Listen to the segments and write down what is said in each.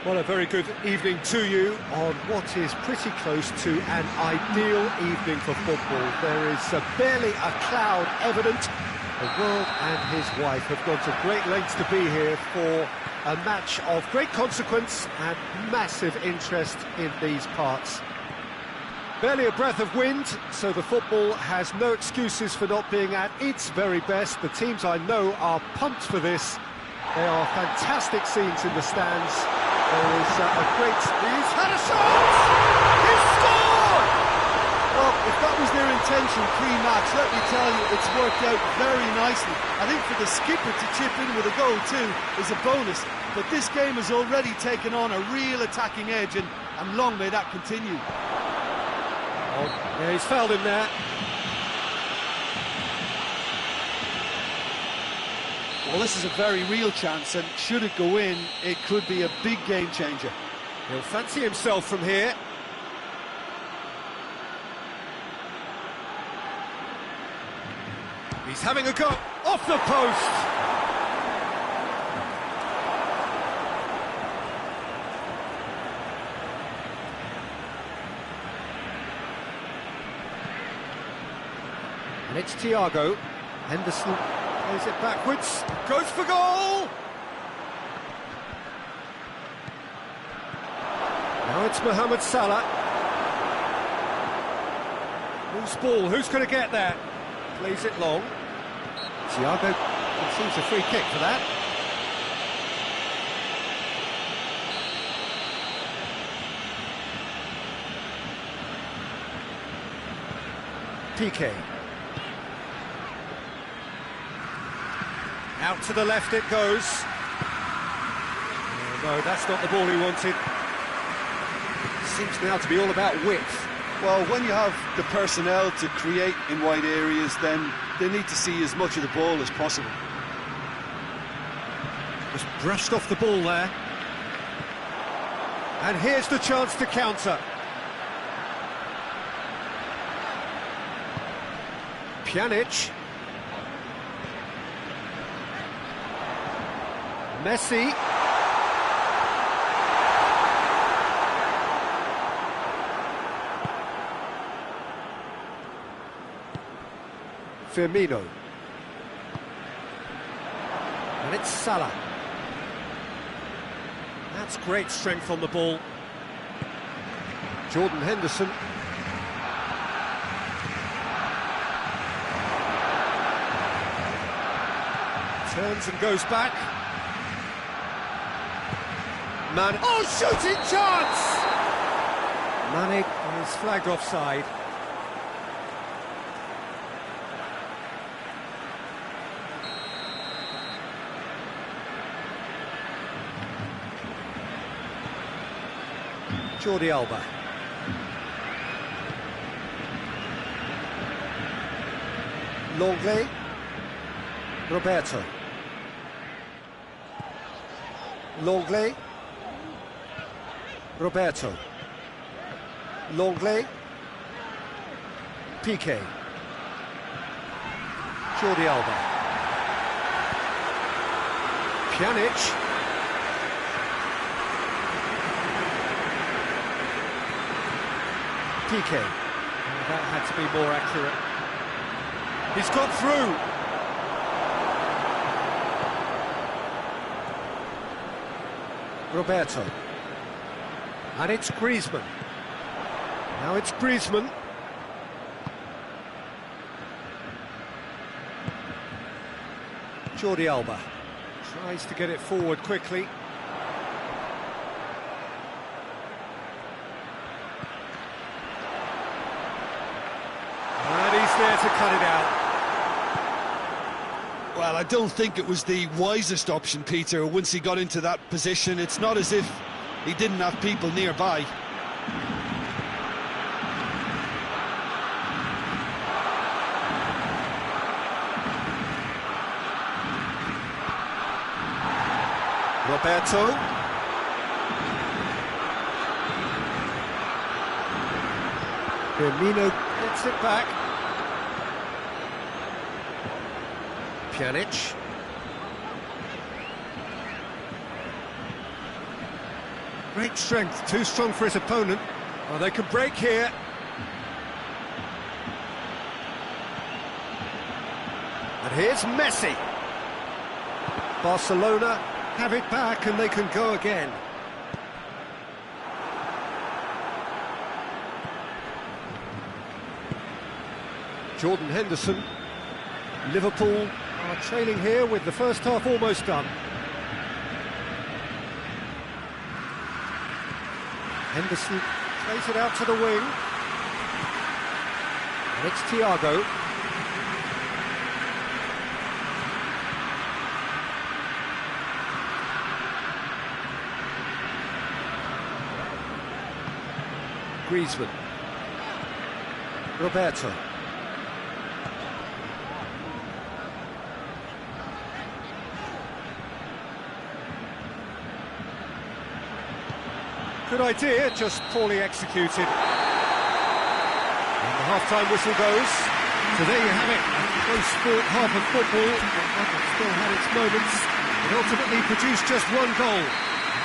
Well, a very good evening to you on what is pretty close to an ideal evening for football. There is barely a cloud evident. The world and his wife have gone to great lengths to be here for a match of great consequence and massive interest in these parts. Barely a breath of wind, so the football has no excuses for not being at its very best. The teams I know are pumped for this. There are fantastic scenes in the stands. There is a great... He's had a shot! He's scored! Well, if that was their intention pre-match, let me tell you, it's worked out very nicely. I think for the skipper to chip in with a goal too is a bonus. But this game has already taken on a real attacking edge, and long may that continue. Oh, yeah, he's fouled him there. Well, this is a very real chance, and should it go in, it could be a big game changer. He'll fancy himself from here. He's having a go off the post. And it's Thiago. Henderson plays it backwards, goes for goal! Now it's Mohamed Salah. Loose ball, who's going to get that? Plays it long. Thiago conceives a free kick for that. PK. Out to the left it goes. Oh, no, that's not the ball he wanted. Seems now to be all about width. Well, when you have the personnel to create in wide areas, then they need to see as much of the ball as possible. Just brushed off the ball there. And here's the chance to counter. Pjanic. Messi. Firmino. And it's Salah. That's great strength on the ball. Jordan Henderson. Turns and goes back. Mane. Oh, shooting chance! Mane is flagged offside. Jordi Alba. Longley. Roberto. Longley. Roberto. Longley. PK. Jordi Alba. Pjanic. PK. That had to be more accurate. He's got through. Roberto. And it's Griezmann. Now it's Griezmann. Jordi Alba tries to get it forward quickly. And he's there to cut it out. Well, I don't think it was the wisest option, Peter, once he got into that position. It's not as if he didn't have people nearby. Roberto. Firmino gets it back. Pjanic. Great strength, too strong for his opponent. Oh, they can break here. And here's Messi. Barcelona have it back and they can go again. Jordan Henderson. Liverpool are trailing here with the first half almost done. Henderson plays it out to the wing. And it's Thiago. Griezmann. Roberto. Good idea, just poorly executed. And the half-time whistle goes. So there you have it, a close sport half of football, but it still had its moments. It ultimately produced just one goal.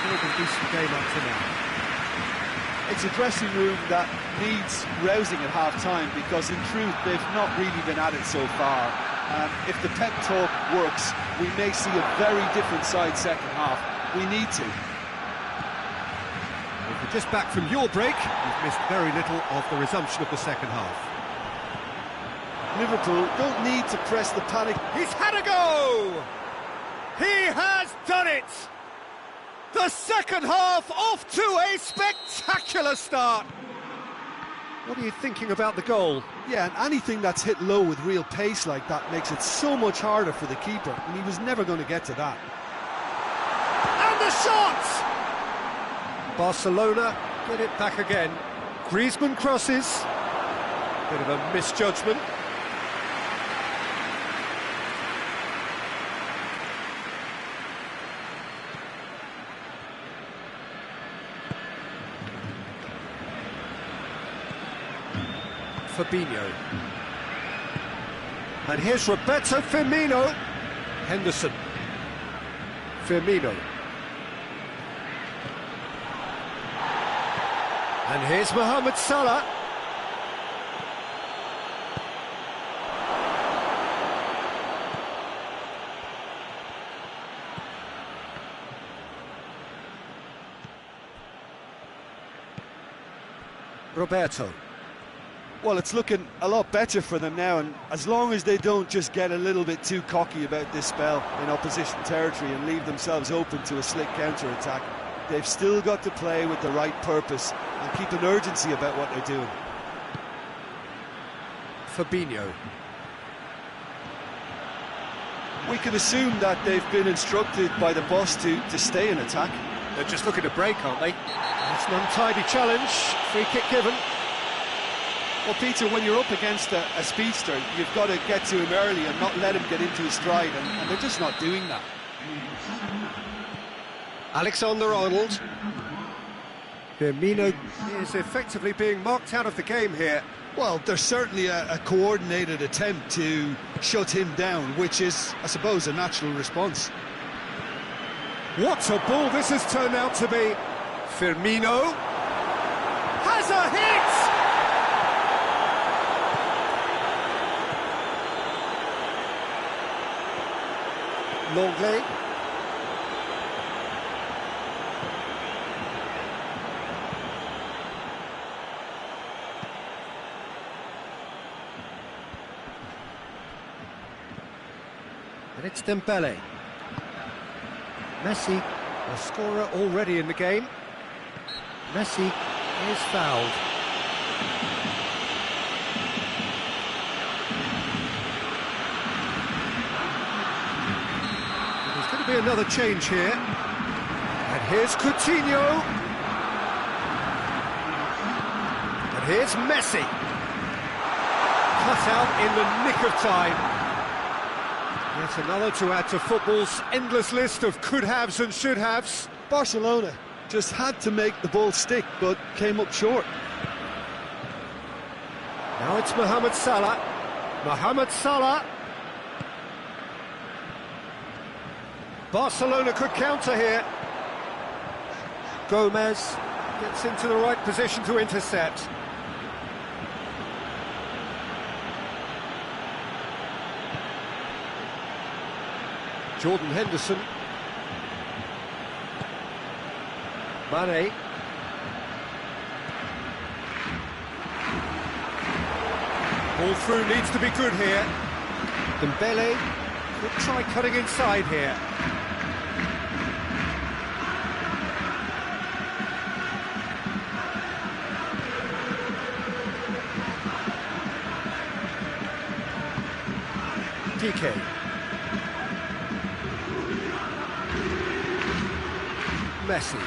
More than decent game up to now. It's a dressing room that needs rousing at half-time because in truth they've not really been at it so far. If the pep talk works, we may see a very different side second half. We need to. If you're just back from your break, you've missed very little of the resumption of the second half. Liverpool don't need to press the panic. He's had a go! He has done it! The second half off to a spectacular start! What are you thinking about the goal? Yeah, and anything that's hit low with real pace like that makes it so much harder for the keeper, and he was never going to get to that. And the shot! Barcelona get it back again. Griezmann crosses. Bit of a misjudgment. Fabinho. And here's Roberto Firmino. Henderson. Firmino. And here's Mohamed Salah. Roberto. Well, it's looking a lot better for them now, and as long as they don't just get a little bit too cocky about this spell in opposition territory and leave themselves open to a slick counter-attack, they've still got to play with the right purpose and keep an urgency about what they're doing. Fabinho. We can assume that they've been instructed by the boss to stay in attack. They're just looking to break, aren't they? It's an untidy challenge. Free kick given. Well, Peter, when you're up against a speedster, you've got to get to him early and not let him get into his stride, and they're just not doing that. Alexander-Arnold. Firmino is effectively being marked out of the game here. Well, there's certainly a coordinated attempt to shut him down, which is, I suppose, a natural response. What a ball this has turned out to be. Firmino has a hit! Longley. And it's Dembele. Messi, a scorer already in the game. Messi is fouled. There's going to be another change here. And here's Coutinho. And here's Messi. Cut out in the nick of time. Yet another to add to football's endless list of could-haves and should-haves. Barcelona just had to make the ball stick, but came up short. Now it's Mohamed Salah. Mohamed Salah. Barcelona could counter here. Gomez gets into the right position to intercept. Jordan Henderson. Mane. Ball through needs to be good here. Dembele could try cutting inside here. DK. Messi.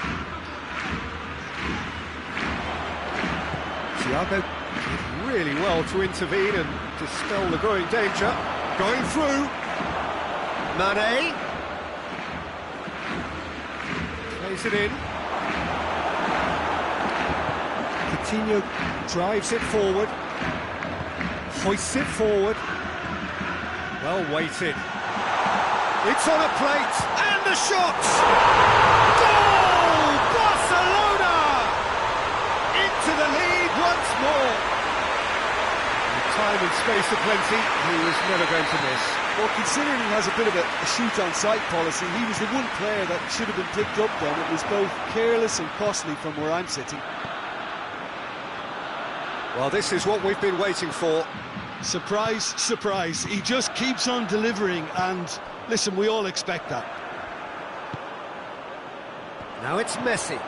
Thiago did really well to intervene and dispel the growing danger. Going through. Mane. Plays it in. Coutinho drives it forward. Hoists it forward. Well weighted. It's on a plate, and the shot! Goal! Barcelona! Into the lead once more. With time and space aplenty, he was never going to miss. Well, considering he has a bit of a shoot-on-sight policy, he was the one player that should have been picked up then. It was both careless and costly from where I'm sitting. Well, this is what we've been waiting for. Surprise, surprise. He just keeps on delivering, and listen, we all expect that. Now it's Messi.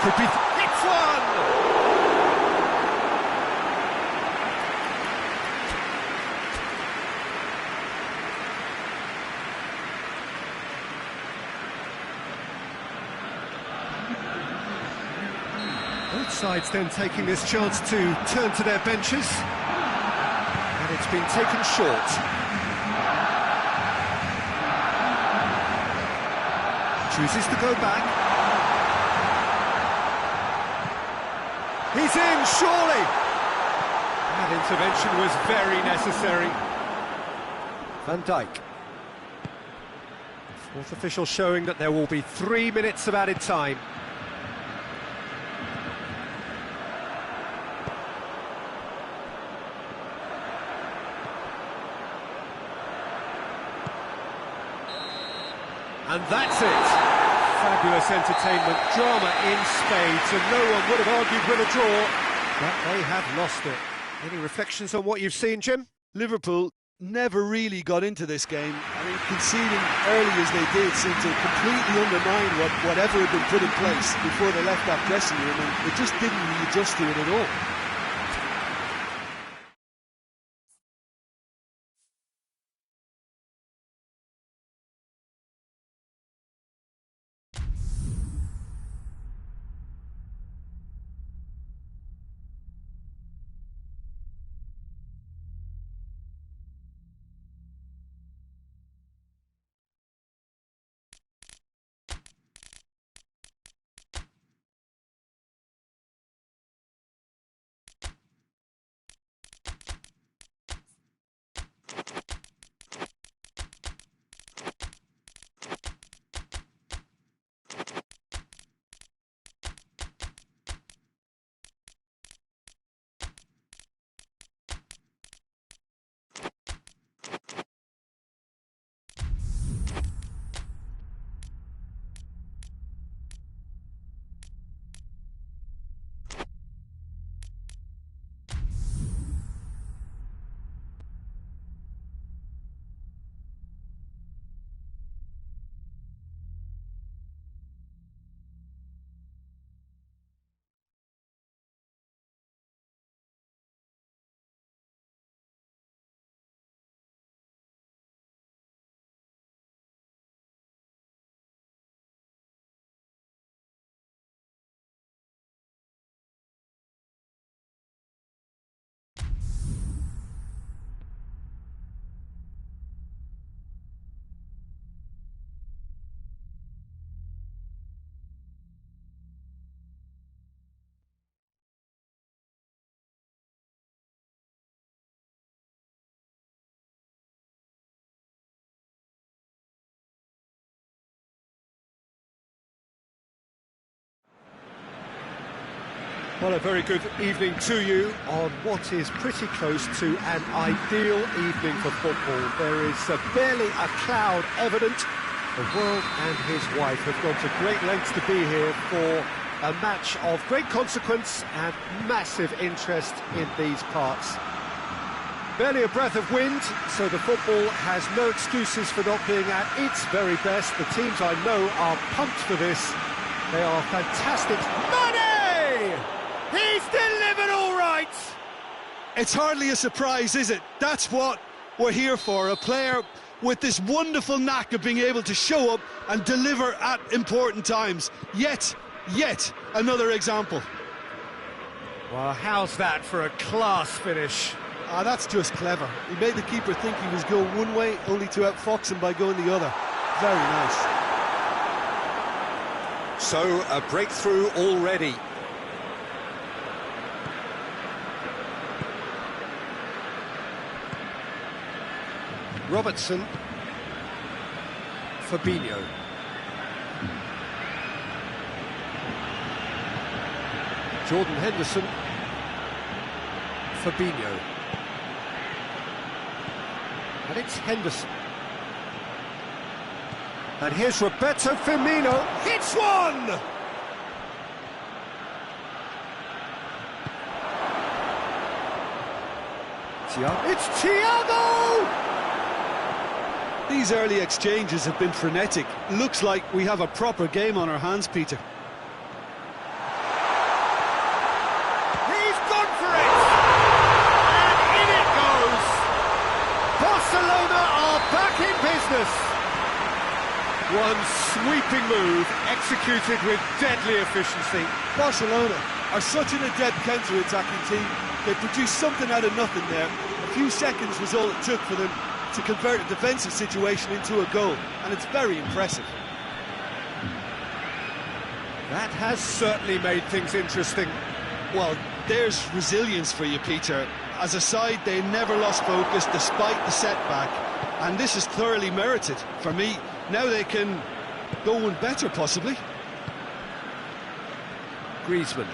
Could be... It's one! Both sides then taking this chance to turn to their benches. And it's been taken short. Chooses to go back. He's in, surely! That intervention was very necessary. Van Dijk. The fourth official showing that there will be 3 minutes of added time. And that's it. Fabulous entertainment, drama in spades, and no one would have argued with a draw, but they have lost it. Any reflections on what you've seen, Jim? Liverpool never really got into this game. I mean, conceding early as they did seemed to completely undermine whatever had been put in place before they left that dressing room, and it just didn't readjust to it at all. Well, a very good evening to you on what is pretty close to an ideal evening for football. There is barely a cloud evident. The world and his wife have gone to great lengths to be here for a match of great consequence and massive interest in these parts. Barely a breath of wind, so the football has no excuses for not being at its very best. The teams I know are pumped for this. They are fantastic. Money! He's delivered all right! It's hardly a surprise, is it? That's what we're here for, a player with this wonderful knack of being able to show up and deliver at important times. Yet another example. Well, how's that for a class finish? Ah, that's just clever. He made the keeper think he was going one way, only to outfox him by going the other. Very nice. So, a breakthrough already. Robertson. Fabinho. Jordan Henderson. Fabinho. And it's Henderson. And here's Roberto Firmino. Hits one! It's Thiago! These early exchanges have been frenetic. Looks like we have a proper game on our hands, Peter. He's gone for it! And in it goes! Barcelona are back in business! One sweeping move, executed with deadly efficiency. Barcelona are such an adept counter-attacking team. They produced something out of nothing there. A few seconds was all it took for them to convert a defensive situation into a goal, and it's very impressive. That has certainly made things interesting. Well, there's resilience for you, Peter. As a side, they never lost focus despite the setback, and this is thoroughly merited. For me, now they can go one better, possibly. Griezmann.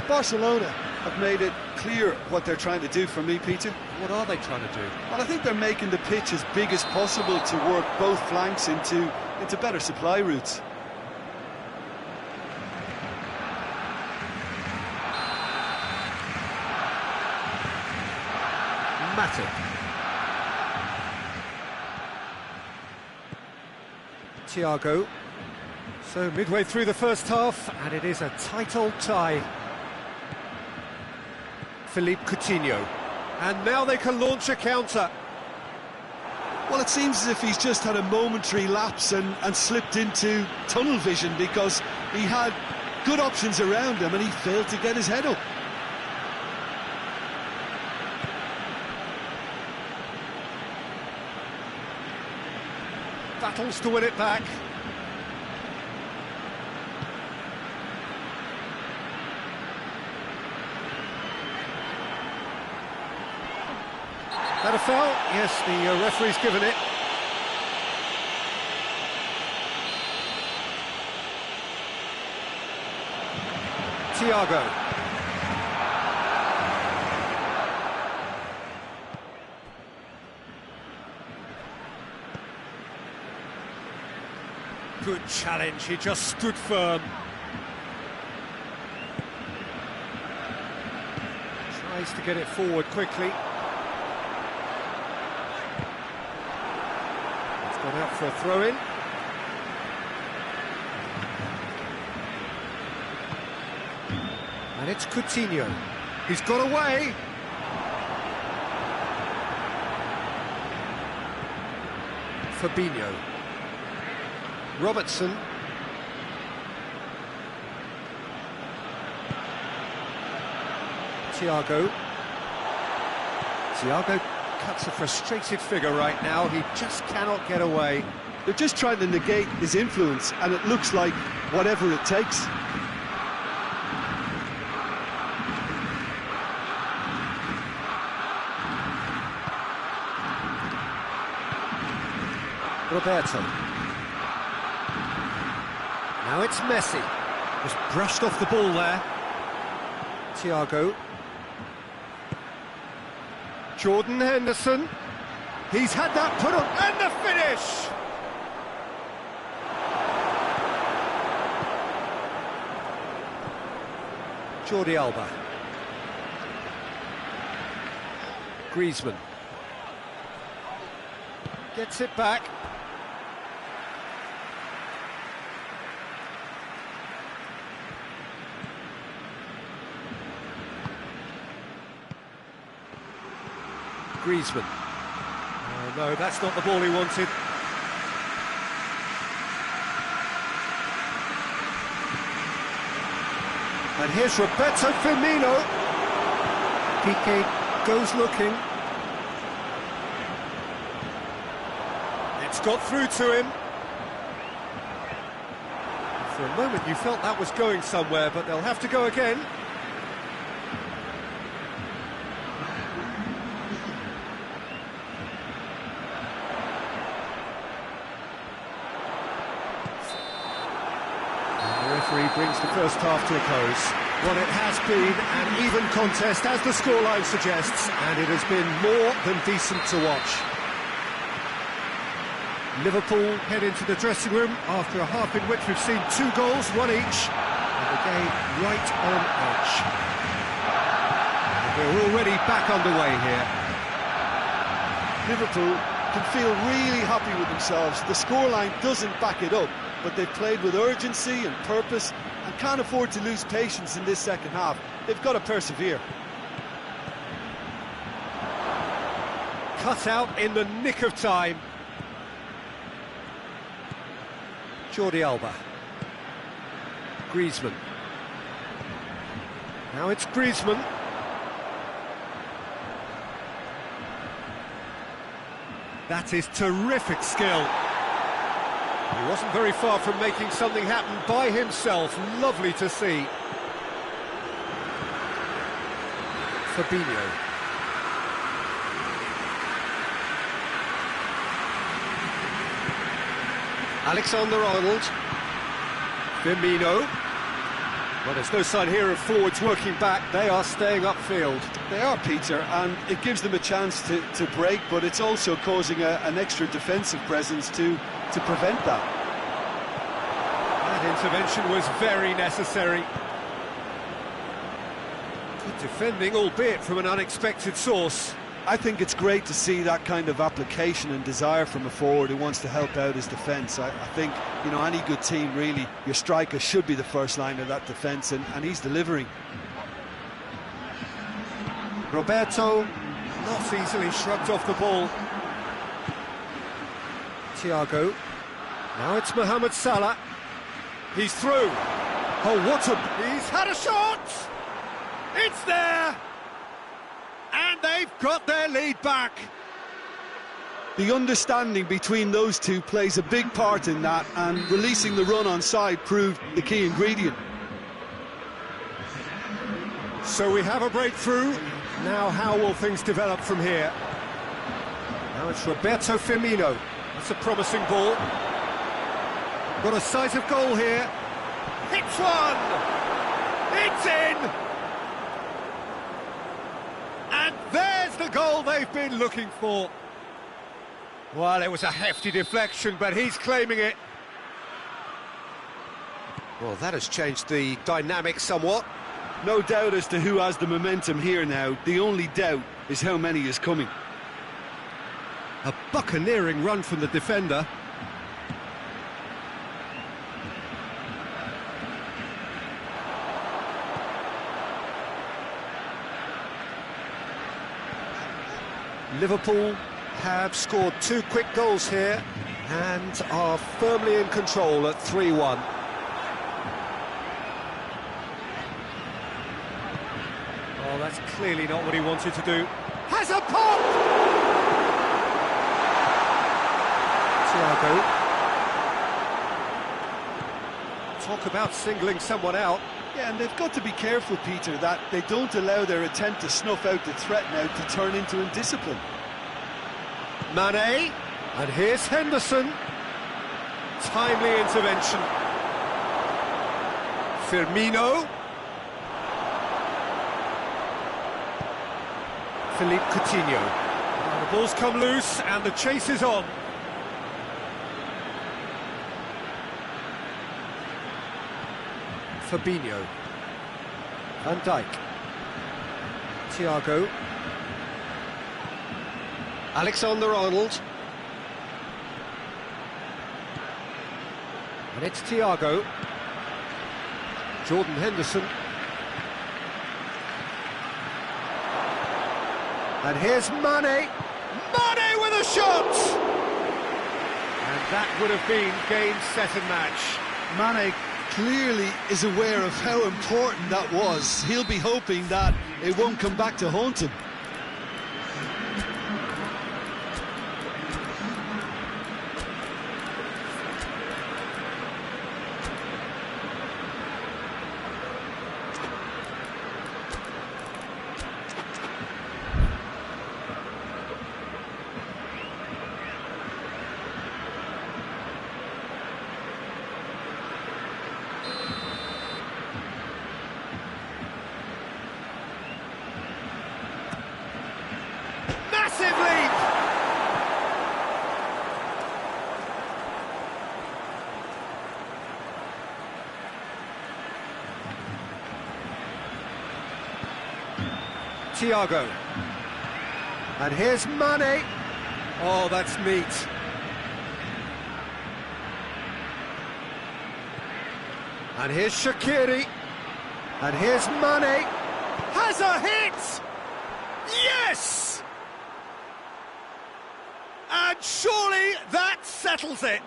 Barcelona have made it clear what they're trying to do for me, Peter. What are they trying to do? Well, I think they're making the pitch as big as possible to work both flanks into better supply routes. Matic. Thiago. So midway through the first half, and it is a tight old tie. Philippe Coutinho. And now they can launch a counter. Well, it seems as if he's just had a momentary lapse and slipped into tunnel vision, because he had good options around him and he failed to get his head up. Battles to win it back. That a foul? Yes, the referee's given it. Thiago. Good challenge, he just stood firm. Tries to get it forward quickly. Gone out for a throw-in. And it's Coutinho. He's got away. Fabinho. Robertson. Thiago. Thiago cuts a frustrated figure right now. He just cannot get away. They're just trying to negate his influence, and it looks like whatever it takes. Roberto. Now it's Messi. Just brushed off the ball there. Thiago. Jordan Henderson. He's had that put on, and the finish! Jordi Alba. Griezmann. Gets it back. Griezmann. Oh no, that's not the ball he wanted. And here's Roberto Firmino. Piqué goes looking. It's got through to him. For a moment you felt that was going somewhere, but they'll have to go again. Brings the first half to a close. Well, it has been an even contest, as the scoreline suggests, and it has been more than decent to watch. Liverpool head into the dressing room after a half in which we've seen 2 goals, 1 each, and the game right on edge. And we're already back underway here. Liverpool can feel really happy with themselves. The scoreline doesn't back it up, but they've played with urgency and purpose and can't afford to lose patience in this second half. They've got to persevere. Cut out in the nick of time. Jordi Alba. Griezmann. Now it's Griezmann. That is terrific skill. He wasn't very far from making something happen by himself. Lovely to see. Fabinho. Alexander-Arnold. Firmino. Well, there's no sign here of forwards working back. They are staying upfield. They are, Peter, and it gives them a chance to break, but it's also causing an extra defensive presence to prevent that. That intervention was very necessary. Good defending, albeit from an unexpected source. I think it's great to see that kind of application and desire from a forward who wants to help out his defence. I think, you know, any good team, really, your striker should be the first line of that defence, and he's delivering. Roberto, not easily shrugged off the ball. Thiago. Now it's Mohamed Salah. He's through. Oh, what a... He's had a shot! It's there! And they've got their lead back. The understanding between those two plays a big part in that, and releasing the run on side proved the key ingredient. So we have a breakthrough. Now how will things develop from here? Now it's Roberto Firmino. That's a promising ball. Got a sight of goal here. Hits one! It's in! And there's the goal they've been looking for. Well, it was a hefty deflection, but he's claiming it. Well, that has changed the dynamic somewhat. No doubt as to who has the momentum here now. The only doubt is how many is coming. A buccaneering run from the defender. Liverpool have scored 2 quick goals here and are firmly in control at 3-1. Oh, that's clearly not what he wanted to do. Has a pop! Thiago. Talk about singling someone out. Yeah, and they've got to be careful, Peter, that they don't allow their attempt to snuff out the threat now to turn into indiscipline. Mane, and here's Henderson. Timely intervention. Firmino. Philippe Coutinho. Now the ball's come loose and the chase is on. Fabinho. Van Dijk. Thiago. Alexander-Arnold. And it's Thiago. Jordan Henderson. And here's Mane. Mane with a shot! And that would have been game, set and match. Mane clearly is aware of how important that was. He'll be hoping that it won't come back to haunt him. Massive lead! Thiago. And here's Mane. Oh, that's neat. And here's Shaqiri. And here's Mane. Has a hit! Yes! And surely that settles it.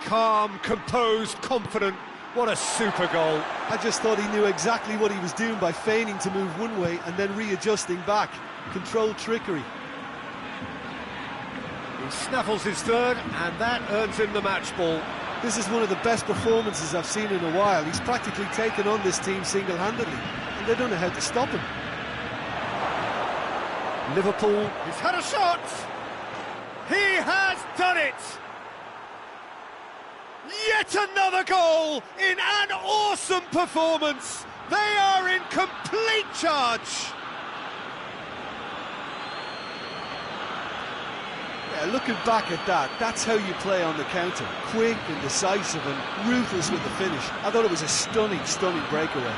Calm, composed, confident. What a super goal. I just thought he knew exactly what he was doing by feigning to move one way and then readjusting back. Controlled trickery. He snaffles his third, and that earns him the match ball. This is one of the best performances I've seen in a while. He's practically taken on this team single-handedly, and they don't know how to stop him. Liverpool, he's had a shot! He has done it! Yet another goal in an awesome performance! They are in complete charge! Yeah, looking back at that, that's how you play on the counter. Quick and decisive and ruthless with the finish. I thought it was a stunning, stunning breakaway.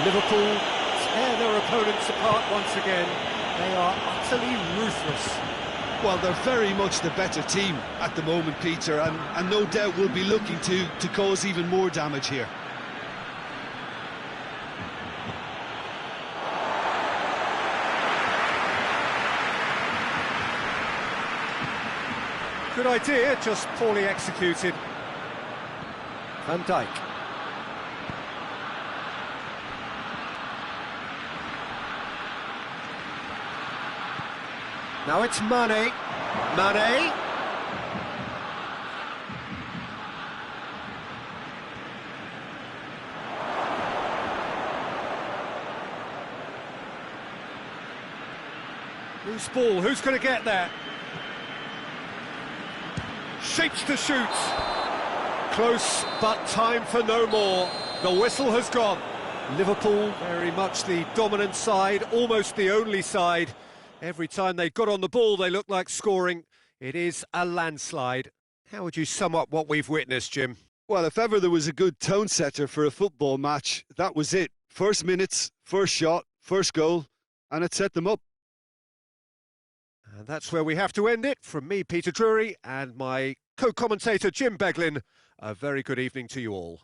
Liverpool tear their opponents apart once again. They are utterly ruthless. Well, they're very much the better team at the moment, Peter, and no doubt will be looking to cause even more damage here. Good idea, just poorly executed. Van Dijk. Now it's Mane. Mane. Loose ball, who's going to get there? Shapes to shoot. Close, but time for no more. The whistle has gone. Liverpool, very much the dominant side, almost the only side. Every time they got on the ball, they looked like scoring. It is a landslide. How would you sum up what we've witnessed, Jim? Well, if ever there was a good tone setter for a football match, that was it. First minutes, first shot, first goal, and it set them up. And that's where we have to end it. From me, Peter Drury, and my co-commentator, Jim Beglin, a very good evening to you all.